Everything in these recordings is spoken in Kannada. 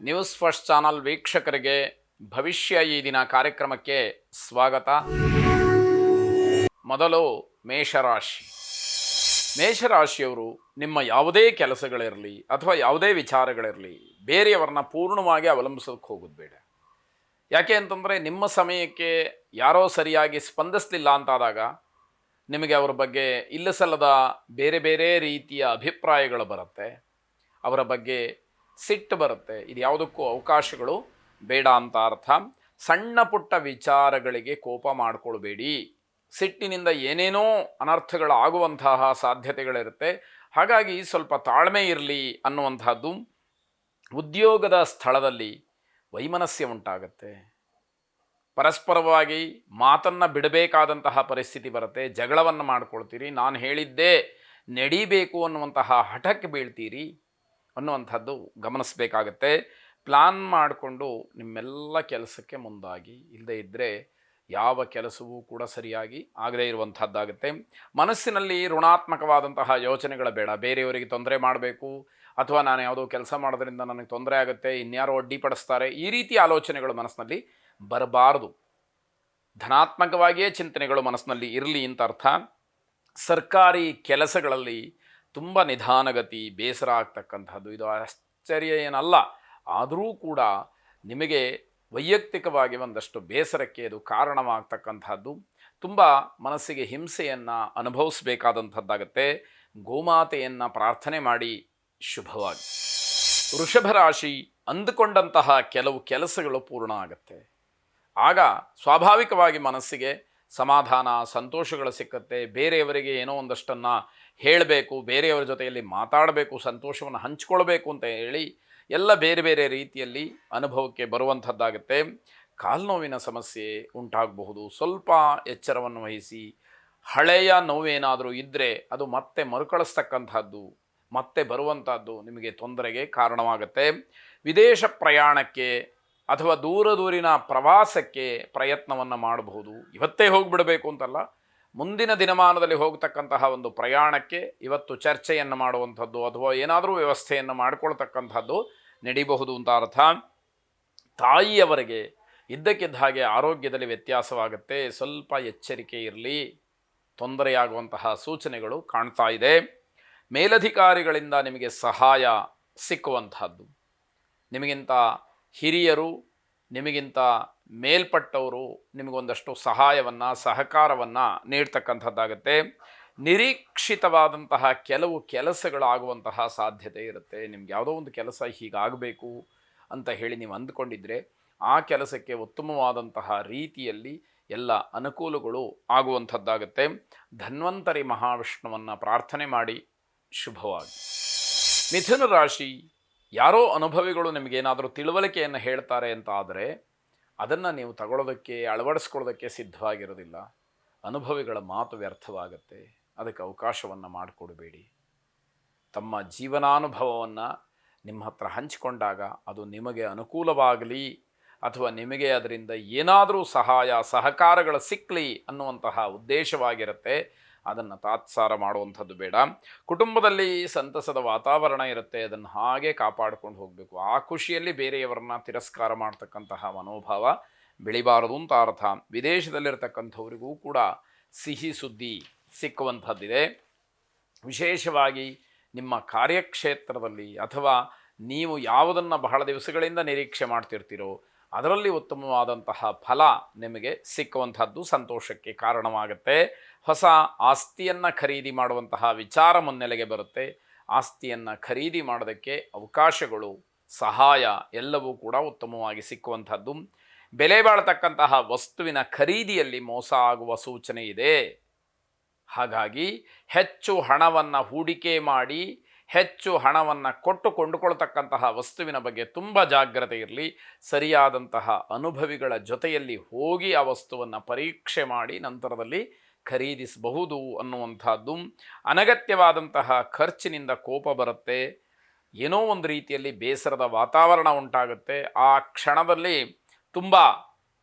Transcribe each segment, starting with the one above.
ನ್ಯೂಸ್ ಫಸ್ಟ್ ಚಾನಲ್ ವೀಕ್ಷಕರಿಗೆ ಭವಿಷ್ಯ ಈ ದಿನ ಕಾರ್ಯಕ್ರಮಕ್ಕೆ ಸ್ವಾಗತ. ಮೊದಲು ಮೇಷರಾಶಿ. ಮೇಷರಾಶಿಯವರು ನಿಮ್ಮ ಯಾವುದೇ ಕೆಲಸಗಳಿರಲಿ ಅಥವಾ ಯಾವುದೇ ವಿಚಾರಗಳಿರಲಿ ಬೇರೆಯವರನ್ನ ಪೂರ್ಣವಾಗಿ ಅವಲಂಬಿಸೋಕೆ ಹೋಗೋದು ಬೇಡ. ಯಾಕೆ ಅಂತಂದರೆ ನಿಮ್ಮ ಸಮಯಕ್ಕೆ ಯಾರೋ ಸರಿಯಾಗಿ ಸ್ಪಂದಿಸಲಿಲ್ಲ ಅಂತಾದಾಗ ನಿಮಗೆ ಅವರ ಬಗ್ಗೆ ಇಲ್ಲಸಲ್ಲದ ಬೇರೆ ಬೇರೆ ರೀತಿಯ ಅಭಿಪ್ರಾಯಗಳು ಬರುತ್ತೆ, ಅವರ ಬಗ್ಗೆ ಸಿಟ್ಟು ಬರುತ್ತೆ. ಇದು ಯಾವುದಕ್ಕೂ ಅವಕಾಶಗಳು ಬೇಡ ಅಂತ ಅರ್ಥ. ಸಣ್ಣ ಪುಟ್ಟ ವಿಚಾರಗಳಿಗೆ ಕೋಪ ಮಾಡಿಕೊಳ್ಬೇಡಿ. ಸಿಟ್ಟಿನಿಂದ ಏನೇನೋ ಅನರ್ಥಗಳಾಗುವಂತಹ ಸಾಧ್ಯತೆಗಳಿರುತ್ತೆ. ಹಾಗಾಗಿ ಸ್ವಲ್ಪ ತಾಳ್ಮೆ ಇರಲಿ ಅನ್ನುವಂಥದ್ದು. ಉದ್ಯೋಗದ ಸ್ಥಳದಲ್ಲಿ ವೈಮನಸ್ಯ ಉಂಟಾಗುತ್ತೆ. ಪರಸ್ಪರವಾಗಿ ಮಾತನ್ನು ಬಿಡಬೇಕಾದಂತಹ ಪರಿಸ್ಥಿತಿ ಬರುತ್ತೆ. ಜಗಳವನ್ನು ಮಾಡ್ಕೊಳ್ತೀರಿ. ನಾನು ಹೇಳಿದ್ದೇ ನಡೀಬೇಕು ಅನ್ನುವಂತಹ ಹಠಕ್ಕೆ ಬೀಳ್ತೀರಿ ಅನ್ನುವಂಥದ್ದು ಗಮನಿಸಬೇಕಾಗತ್ತೆ. ಪ್ಲಾನ್ ಮಾಡಿಕೊಂಡು ನಿಮ್ಮೆಲ್ಲ ಕೆಲಸಕ್ಕೆ ಮುಂದಾಗಿ, ಇಲ್ಲದೇ ಇದ್ದರೆ ಯಾವ ಕೆಲಸವೂ ಕೂಡ ಸರಿಯಾಗಿ ಆಗದೇ ಇರುವಂಥದ್ದಾಗುತ್ತೆ. ಮನಸ್ಸಿನಲ್ಲಿ ಋಣಾತ್ಮಕವಾದಂತಹ ಯೋಚನೆಗಳ ಬೇಡ. ಬೇರೆಯವರಿಗೆ ತೊಂದರೆ ಮಾಡಬೇಕು ಅಥವಾ ನಾನು ಯಾವುದೋ ಕೆಲಸ ಮಾಡೋದ್ರಿಂದ ನನಗೆ ತೊಂದರೆ ಆಗುತ್ತೆ, ಇನ್ಯಾರೋ ಅಡ್ಡಿಪಡಿಸ್ತಾರೆ, ಈ ರೀತಿ ಆಲೋಚನೆಗಳು ಮನಸ್ಸಿನಲ್ಲಿ ಬರಬಾರದು. ಧನಾತ್ಮಕವಾಗಿಯೇ ಚಿಂತನೆಗಳು ಮನಸ್ಸಿನಲ್ಲಿ ಇರಲಿ ಅಂತ ಅರ್ಥ. ಸರ್ಕಾರಿ ಕೆಲಸಗಳಲ್ಲಿ ತುಂಬ ನಿಧಾನಗತಿ, ಬೇಸರ ಆಗ್ತಕ್ಕಂಥದ್ದು ಇದು ಆಶ್ಚರ್ಯ ಏನಲ್ಲ. ಆದರೂ ಕೂಡ ನಿಮಗೆ ವೈಯಕ್ತಿಕವಾಗಿ ಒಂದಷ್ಟು ಬೇಸರಕ್ಕೆ ಅದು ಕಾರಣವಾಗ್ತಕ್ಕಂಥದ್ದು. ತುಂಬ ಮನಸ್ಸಿಗೆ ಹಿಂಸೆಯನ್ನು ಅನುಭವಿಸಬೇಕಾದಂಥದ್ದಾಗತ್ತೆ. ಗೋಮಾತೆಯನ್ನು ಪ್ರಾರ್ಥನೆ ಮಾಡಿ ಶುಭವಾಗಿ. ವೃಷಭ ರಾಶಿ. ಅಂದುಕೊಂಡಂತಹ ಕೆಲವು ಕೆಲಸಗಳು ಪೂರ್ಣ ಆಗುತ್ತೆ. ಆಗ ಸ್ವಾಭಾವಿಕವಾಗಿ ಮನಸ್ಸಿಗೆ ಸಮಾಧಾನ, ಸಂತೋಷಗಳು ಸಿಕ್ಕತ್ತೆ. ಬೇರೆಯವರಿಗೆ ಏನೋ ಒಂದಷ್ಟನ್ನು ಹೇಳಬೇಕು, ಬೇರೆಯವರ ಜೊತೆಯಲ್ಲಿ ಮಾತಾಡಬೇಕು, ಸಂತೋಷವನ್ನು ಹಂಚ್ಕೊಳ್ಬೇಕು ಅಂತ ಹೇಳಿ ಎಲ್ಲ ಬೇರೆ ಬೇರೆ ರೀತಿಯಲ್ಲಿ ಅನುಭವಕ್ಕೆ ಬರುವಂಥದ್ದಾಗುತ್ತೆ. ಕಾಲ್ನೋವಿನ ಸಮಸ್ಯೆ ಉಂಟಾಗಬಹುದು. ಸ್ವಲ್ಪ ಎಚ್ಚರವನ್ನು ವಹಿಸಿ. ಹಳೆಯ ನೋವೇನಾದರೂ ಇದ್ದರೆ ಅದು ಮತ್ತೆ ಮರುಕಳಿಸ್ತಕ್ಕಂಥದ್ದು, ಮತ್ತೆ ಬರುವಂಥದ್ದು ನಿಮಗೆ ತೊಂದರೆಗೆ ಕಾರಣವಾಗುತ್ತೆ. ವಿದೇಶ ಪ್ರಯಾಣಕ್ಕೆ ಅಥವಾ ದೂರಿನ ಪ್ರವಾಸಕ್ಕೆ ಪ್ರಯತ್ನವನ್ನು ಮಾಡಬಹುದು. ಇವತ್ತೇ ಹೋಗಿಬಿಡಬೇಕು ಅಂತಲ್ಲ, ಮುಂದಿನ ದಿನಮಾನದಲ್ಲಿ ಹೋಗ್ತಕ್ಕಂತಹ ಒಂದು ಪ್ರಯಾಣಕ್ಕೆ ಇವತ್ತು ಚರ್ಚೆಯನ್ನು ಮಾಡುವಂಥದ್ದು ಅಥವಾ ಏನಾದರೂ ವ್ಯವಸ್ಥೆಯನ್ನು ಮಾಡಿಕೊಳ್ತಕ್ಕಂಥದ್ದು ನಡೀಬಹುದು ಅಂತ ಅರ್ಥ. ತಾಯಿಯವರಿಗೆ ಇದ್ದಕ್ಕಿದ್ದ ಹಾಗೆ ಆರೋಗ್ಯದಲ್ಲಿ ವ್ಯತ್ಯಾಸವಾಗುತ್ತೆ. ಸ್ವಲ್ಪ ಎಚ್ಚರಿಕೆ ಇರಲಿ. ತೊಂದರೆಯಾಗುವಂತಹ ಸೂಚನೆಗಳು ಕಾಣ್ತಾ ಇದೆ. ಮೇಲಧಿಕಾರಿಗಳಿಂದ ನಿಮಗೆ ಸಹಾಯ ಸಿಕ್ಕುವಂಥದ್ದು. ನಿಮಗಿಂತ ಹಿರಿಯರು, ನಿಮಗಿಂತ ಮೇಲ್ಪಟ್ಟವರು ನಿಮಗೊಂದಷ್ಟು ಸಹಾಯವನ್ನು, ಸಹಕಾರವನ್ನು ನೀಡ್ತಕ್ಕಂಥದ್ದಾಗುತ್ತೆ. ನಿರೀಕ್ಷಿತವಾದಂತಹ ಕೆಲವು ಕೆಲಸಗಳಾಗುವಂತಹ ಸಾಧ್ಯತೆ ಇರುತ್ತೆ. ನಿಮ್ಗೆ ಯಾವುದೋ ಒಂದು ಕೆಲಸ ಹೀಗಾಗಬೇಕು ಅಂತ ಹೇಳಿ ನೀವು ಅಂದ್ಕೊಂಡಿದ್ರೆ ಆ ಕೆಲಸಕ್ಕೆ ಉತ್ತಮವಾದಂತಹ ರೀತಿಯಲ್ಲಿ ಎಲ್ಲ ಅನುಕೂಲಗಳು ಆಗುವಂಥದ್ದಾಗುತ್ತೆ. ಧನ್ವಂತರಿ ಮಹಾವಿಷ್ಣುವನ್ನು ಪ್ರಾರ್ಥನೆ ಮಾಡಿ ಶುಭವಾಗಿ. ಮಿಥುನ ರಾಶಿ. ಯಾರೋ ಅನುಭವಿಗಳು ನಿಮಗೇನಾದರೂ ತಿಳುವಳಿಕೆಯನ್ನು ಹೇಳ್ತಾರೆ ಅಂತ ಆದರೆ ಅದನ್ನು ನೀವು ತಗೊಳ್ಳೋದಕ್ಕೆ, ಅಳವಡಿಸ್ಕೊಳ್ಳೋದಕ್ಕೆ ಸಿದ್ಧವಾಗಿರೋದಿಲ್ಲ. ಅನುಭವಿಗಳ ಮಾತು ವ್ಯರ್ಥವಾಗುತ್ತೆ. ಅದಕ್ಕೆ ಅವಕಾಶವನ್ನು ಮಾಡಿಕೊಡಬೇಡಿ. ತಮ್ಮ ಜೀವನಾನುಭವವನ್ನು ನಿಮ್ಮ ಹತ್ರ ಹಂಚಿಕೊಂಡಾಗ ಅದು ನಿಮಗೆ ಅನುಕೂಲವಾಗಲಿ ಅಥವಾ ನಿಮಗೆ ಅದರಿಂದ ಏನಾದರೂ ಸಹಾಯ ಸಹಕಾರಗಳು ಸಿಕ್ಕಲಿ ಅನ್ನುವಂತಹ ಉದ್ದೇಶವಾಗಿರುತ್ತೆ. ಅದನ್ನು ತಾತ್ಸಾರ ಮಾಡುವಂಥದ್ದು ಬೇಡ. ಕುಟುಂಬದಲ್ಲಿ ಸಂತಸದ ವಾತಾವರಣ ಇರುತ್ತೆ, ಅದನ್ನು ಹಾಗೆ ಕಾಪಾಡಿಕೊಂಡು ಹೋಗಬೇಕು. ಆ ಖುಷಿಯಲ್ಲಿ ಬೇರೆಯವರನ್ನ ತಿರಸ್ಕಾರ ಮಾಡ್ತಕ್ಕಂತಹ ಮನೋಭಾವ ಬೆಳಿಬಾರದು ಅಂತ ಅರ್ಥ. ವಿದೇಶದಲ್ಲಿರ್ತಕ್ಕಂಥವರಿಗೂ ಕೂಡ ಸಿಹಿ ಸುದ್ದಿ ಸಿಕ್ಕುವಂಥದ್ದಿದೆ. ವಿಶೇಷವಾಗಿ ನಿಮ್ಮ ಕಾರ್ಯಕ್ಷೇತ್ರದಲ್ಲಿ ಅಥವಾ ನೀವು ಯಾವುದನ್ನು ಬಹಳ ದಿವಸಗಳಿಂದ ನಿರೀಕ್ಷೆ ಮಾಡ್ತಿರ್ತೀರೋ ಅದರಲ್ಲಿ ಉತ್ತಮವಾದಂತಹ ಫಲ ನಿಮಗೆ ಸಿಕ್ಕುವಂಥದ್ದು ಸಂತೋಷಕ್ಕೆ ಕಾರಣವಾಗುತ್ತೆ. ಹೊಸ ಆಸ್ತಿಯನ್ನು ಖರೀದಿ ಮಾಡುವಂತಹ ವಿಚಾರ ಮುನ್ನೆಲೆಗೆ ಬರುತ್ತೆ. ಆಸ್ತಿಯನ್ನು ಖರೀದಿ ಮಾಡೋದಕ್ಕೆ ಅವಕಾಶಗಳು, ಸಹಾಯ ಎಲ್ಲವೂ ಕೂಡ ಉತ್ತಮವಾಗಿ ಸಿಕ್ಕುವಂಥದ್ದು. ಬೆಲೆ ಬಾಳ್ತಕ್ಕಂತಹ ವಸ್ತುವಿನ ಖರೀದಿಯಲ್ಲಿ ಮೋಸ ಆಗುವ ಸೂಚನೆ ಇದೆ. ಹಾಗಾಗಿ ಹೆಚ್ಚು ಹಣವನ್ನು ಹೂಡಿಕೆ ಮಾಡಿ ಹೆಚ್ಚು ಹಣವನ್ನು ಕೊಟ್ಟು ಕೊಂಡುಕೊಳ್ತಕ್ಕಂತಹ ವಸ್ತುವಿನ ಬಗ್ಗೆ ತುಂಬ ಜಾಗ್ರತೆ ಇರಲಿ. ಸರಿಯಾದಂತಹ ಅನುಭವಿಗಳ ಜೊತೆಯಲ್ಲಿ ಹೋಗಿ ಆ ವಸ್ತುವನ್ನು ಪರೀಕ್ಷೆ ಮಾಡಿ ನಂತರದಲ್ಲಿ ಖರೀದಿಸಬಹುದು ಅನ್ನುವಂಥದ್ದು. ಅನಗತ್ಯವಾದಂತಹ ಖರ್ಚಿನಿಂದ ಕೋಪ ಬರುತ್ತೆ. ಏನೋ ಒಂದು ರೀತಿಯಲ್ಲಿ ಬೇಸರದ ವಾತಾವರಣ ಉಂಟಾಗುತ್ತೆ. ಆ ಕ್ಷಣದಲ್ಲಿ ತುಂಬ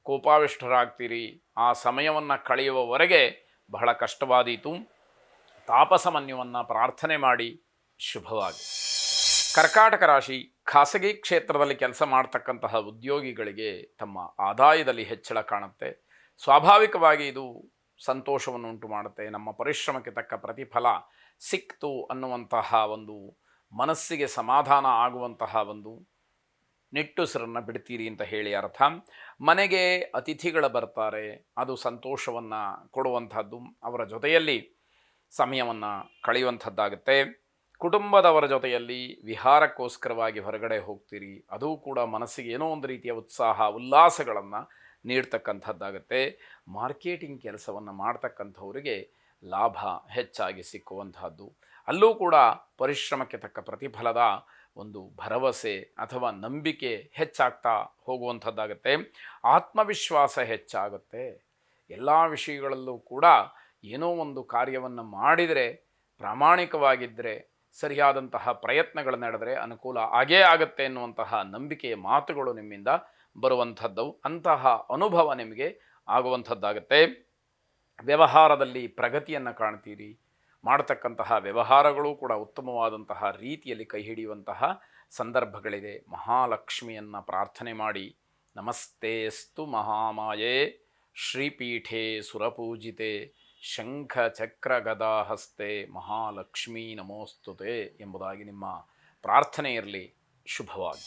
ಕೋಪಾವಿಷ್ಟರಾಗ್ತೀರಿ. ಆ ಸಮಯವನ್ನು ಕಳೆಯುವವರೆಗೆ ಬಹಳ ಕಷ್ಟವಾದೀತು. ತಾಪಸಮನ್ಯುವನ್ನು ಪ್ರಾರ್ಥನೆ ಮಾಡಿ ಶುಭವಾಗಿ. ಕರ್ಕಾಟಕ ರಾಶಿ ಖಾಸಗಿ ಕ್ಷೇತ್ರದಲ್ಲಿ ಕೆಲಸ ಮಾಡ್ತಕ್ಕಂತಹ ಉದ್ಯೋಗಿಗಳಿಗೆ ತಮ್ಮ ಆದಾಯದಲ್ಲಿ ಹೆಚ್ಚಳ ಕಾಣುತ್ತೆ. ಸ್ವಾಭಾವಿಕವಾಗಿ ಇದು ಸಂತೋಷವನ್ನು ಉಂಟು ಮಾಡುತ್ತೆ. ನಮ್ಮ ಪರಿಶ್ರಮಕ್ಕೆ ತಕ್ಕ ಪ್ರತಿಫಲ ಸಿಕ್ತು ಅನ್ನುವಂತಹ ಒಂದು ಮನಸ್ಸಿಗೆ ಸಮಾಧಾನ ಆಗುವಂತಹ ಒಂದು ನಿಟ್ಟುಸಿರನ್ನು ಬಿಡ್ತೀರಿ ಅಂತ ಹೇಳಿ ಅರ್ಥ. ಮನೆಗೆ ಅತಿಥಿಗಳು ಬರ್ತಾರೆ, ಅದು ಸಂತೋಷವನ್ನು ಕೊಡುವಂಥದ್ದು. ಅವರ ಜೊತೆಯಲ್ಲಿ ಸಮಯವನ್ನು ಕಳೆಯುವಂಥದ್ದಾಗುತ್ತೆ. ಕುಟುಂಬದವರ ಜೊತೆಯಲ್ಲಿ ವಿಹಾರಕ್ಕೋಸ್ಕರವಾಗಿ ಹೊರಗಡೆ ಹೋಗ್ತೀರಿ, ಅದು ಕೂಡ ಮನಸ್ಸಿಗೆ ಏನೋ ಒಂದು ರೀತಿಯ ಉತ್ಸಾಹ ಉಲ್ಲಾಸಗಳನ್ನು ನೀಡ್ತಕ್ಕಂಥದ್ದಾಗುತ್ತೆ. ಮಾರ್ಕೆಟಿಂಗ್ ಕೆಲಸವನ್ನು ಮಾಡ್ತಕ್ಕಂಥವರಿಗೆ ಲಾಭ ಹೆಚ್ಚಾಗಿ ಸಿಕ್ಕುವಂತಹದ್ದು. ಅಲ್ಲೂ ಕೂಡ ಪರಿಶ್ರಮಕ್ಕೆ ತಕ್ಕ ಪ್ರತಿಫಲದ ಒಂದು ಭರವಸೆ ಅಥವಾ ನಂಬಿಕೆ ಹೆಚ್ಚಾಗ್ತಾ ಹೋಗುವಂಥದ್ದಾಗುತ್ತೆ. ಆತ್ಮವಿಶ್ವಾಸ ಹೆಚ್ಚಾಗುತ್ತೆ. ಎಲ್ಲ ವಿಷಯಗಳಲ್ಲೂ ಕೂಡ ಏನೋ ಒಂದು ಕಾರ್ಯವನ್ನು ಮಾಡಿದರೆ, ಪ್ರಾಮಾಣಿಕವಾಗಿದ್ದರೆ, ಸರಿಯಾದಂತಹ ಪ್ರಯತ್ನಗಳು ನಡೆದರೆ ಅನುಕೂಲ ಆಗೇ ಆಗುತ್ತೆ ಎನ್ನುವಂತಹ ನಂಬಿಕೆಯ ಮಾತುಗಳು ನಿಮ್ಮಿಂದ ಬರುವಂಥದ್ದು. ಅಂತಹ ಅನುಭವ ನಿಮಗೆ ಆಗುವಂಥದ್ದಾಗುತ್ತೆ. ವ್ಯವಹಾರದಲ್ಲಿ ಪ್ರಗತಿಯನ್ನು ಕಾಣ್ತೀರಿ. ಮಾಡತಕ್ಕಂತಹ ವ್ಯವಹಾರಗಳು ಕೂಡ ಉತ್ತಮವಾದಂತಹ ರೀತಿಯಲ್ಲಿ ಕೈ ಹಿಡಿಯುವಂತಹ ಸಂದರ್ಭಗಳಿದೆ. ಮಹಾಲಕ್ಷ್ಮಿಯನ್ನು ಪ್ರಾರ್ಥನೆ ಮಾಡಿ. ನಮಸ್ತೇಸ್ತು ಮಹಾಮಾಯೇ ಶ್ರೀಪೀಠೆ ಸುರಪೂಜಿತೆ ಶಂಖ ಚಕ್ರ ಗದಾಹಸ್ತೆ ಮಹಾಲಕ್ಷ್ಮೀ ನಮೋಸ್ತುತೆ ಎಂಬುದಾಗಿ ನಿಮ್ಮ ಪ್ರಾರ್ಥನೆ ಇರಲಿ. ಶುಭವಾಗಿ.